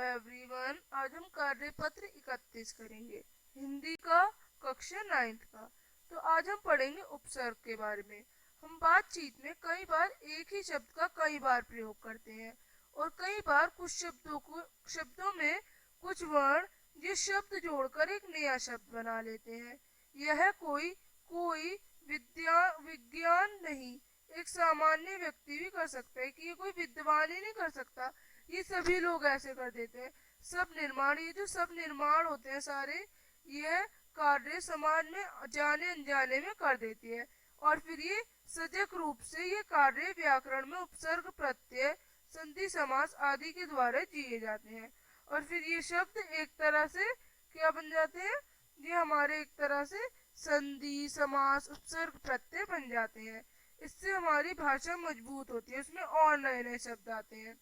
Everyone, आज हम कार्य पत्र 31 करेंगे, हिंदी का, कक्षा 9th का। तो आज हम पढ़ेंगे उपसर्ग के बारे में। हम बातचीत में कई बार एक ही शब्द का कई बार प्रयोग करते हैं और कई बार कुछ शब्दों में कुछ वर्ण ये शब्द जोड़कर एक नया शब्द बना लेते हैं। यह कोई कोई विज्ञान नहीं, एक सामान्य व्यक्ति भी कर सकता है कि ये कोई विद्वान ही नहीं कर सकता, ये सभी लोग ऐसे कर देते हैं। सब निर्माण, ये जो सब निर्माण होते हैं सारे, यह कार्य समाज में जाने अनजाने में कर देती है और फिर ये सजग रूप से ये कार्य व्याकरण में उपसर्ग, प्रत्यय, संधि, समास आदि के द्वारा जिए जाते हैं और फिर ये शब्द एक तरह से क्या बन जाते हैं, ये हमारे एक तरह से संधि, समास, उपसर्ग, प्रत्यय बन जाते हैं। इससे हमारी भाषा मजबूत होती है, उसमें और नए नए शब्द आते हैं।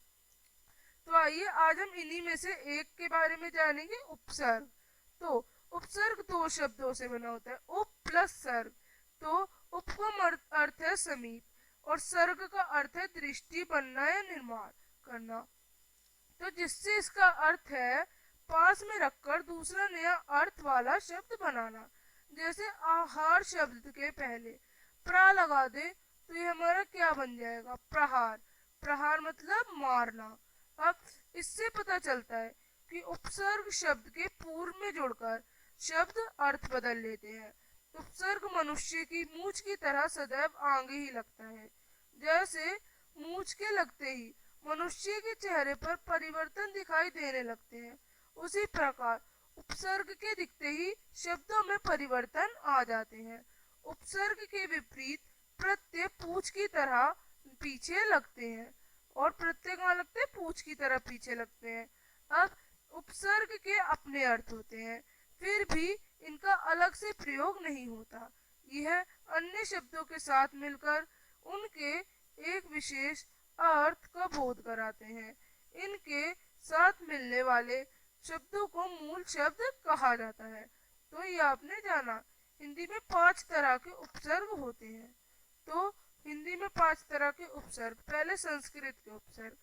तो आइए आज हम इन्हीं में से एक के बारे में जानेंगे, उपसर्ग। तो उपसर्ग दो शब्दों से बना होता है, उप प्लस सर्ग। तो उप का अर्थ है समीप और सर्ग का अर्थ है दृष्टि, बनना या निर्माण करना। तो जिससे इसका अर्थ है पास में रखकर दूसरा नया अर्थ वाला शब्द बनाना। जैसे आहार शब्द के पहले प्रा लगा दे तो ये हमारा क्या बन जाएगा, प्रहार। प्रहार मतलब मारना। अब इससे पता चलता है कि उपसर्ग शब्द के पूर्व में जुड़कर शब्द अर्थ बदल लेते हैं। उपसर्ग मनुष्य की मूंछ की तरह सदैव आगे ही लगता है। जैसे मूंछ के लगते ही मनुष्य के चेहरे पर परिवर्तन दिखाई देने लगते हैं, उसी प्रकार उपसर्ग के दिखते ही शब्दों में परिवर्तन आ जाते हैं। उपसर्ग के विपरीत प्रत्यय पूंछ की तरह पीछे लगते हैं और प्रत्यय कहाँ लगते हैं, पूंछ की तरह पीछे लगते हैं। अब उपसर्ग के अपने अर्थ होते हैं, फिर भी इनका अलग से प्रयोग नहीं होता। यह अन्य शब्दों के साथ मिलकर उनके एक विशेष अर्थ का बोध कराते हैं। इनके साथ मिलने वाले शब्दों को मूल शब्द कहा जाता है। तो ये आपने जाना, हिंदी में 5 तरह के उपसर्ग होते हैं। तो हिंदी में 5 तरह के उपसर्ग। पहले संस्कृत के उपसर्ग।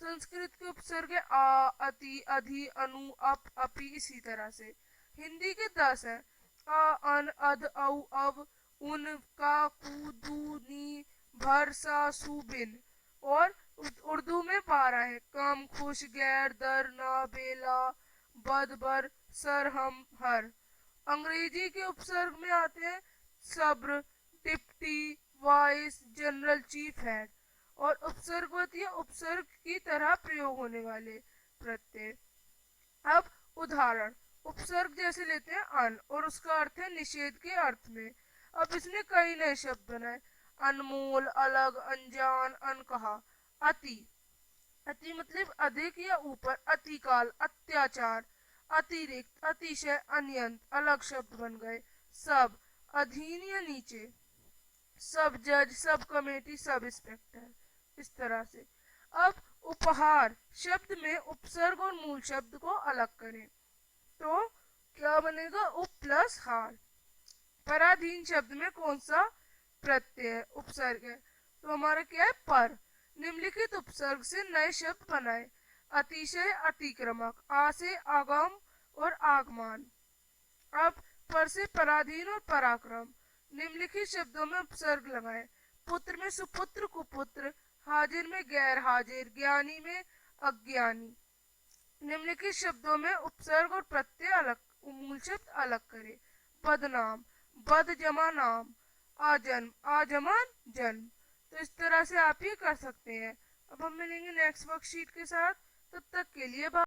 संस्कृत के उपसर्ग है आ, अति, अधि, अनु, अप, अपि, इसी तरह से। हिंदी के 10 है, आ, अन, अध, औ, अव, उन, का, कु, दू, नी, भर, सा, सु, बिन। और उर्दू में 12 है, कम, खुश, गैर, दर, ना, बेला, बद, बर, सर, हम, हर। अंग्रेजी के उपसर्ग में आते हैं सब्र, deputy, vice, general, chief, head. और उपसर्ग होती है उपसर्ग की तरह प्रयोग होने वाले प्रत्यय। अब उदाहरण, उपसर्ग जैसे लेते हैं अन और उसका अर्थ है निषेध के अर्थ में। अब इसने कई नए शब्द बनाए, अनमोल, अलग, अनजान, अनकहा। अति, अति मतलब अधिक या ऊपर, अतिकाल, अत्याचार, अतिरिक्त, अतिशय, अनियंत, अलग शब्द बन गए। सब, अधीन या नीचे, सब जज, सब कमेटी, सब इंस्पेक्टर, इस तरह से। अब उपहार शब्द में उपसर्ग और मूल शब्द को अलग करें तो क्या बनेगा, उप प्लस हार। पराधीन शब्द में कौन सा प्रत्यय उपसर्ग है, तो हमारा क्या है, पर। निम्नलिखित उपसर्ग से नए शब्द बनाए, अतिशय, अतिक्रमक, आ से आगम और आगमान। अब पर से पराधीन और पराक्रम। निम्नलिखित शब्दों में उपसर्ग लगाए, पुत्र में सुपुत्र, कुपुत्र, हाजिर में गैर हाजिर, ज्ञानी में अज्ञानी। निम्नलिखित शब्दों में उपसर्ग और प्रत्यय अलग, मूल शब्द अलग करें। बदनाम, बद जमा नाम, आजन्म, आजमान जन्म। तो इस तरह से आप ये कर सकते हैं। अब हम मिलेंगे नेक्स्ट वर्कशीट के साथ, तब तक के लिए बाय।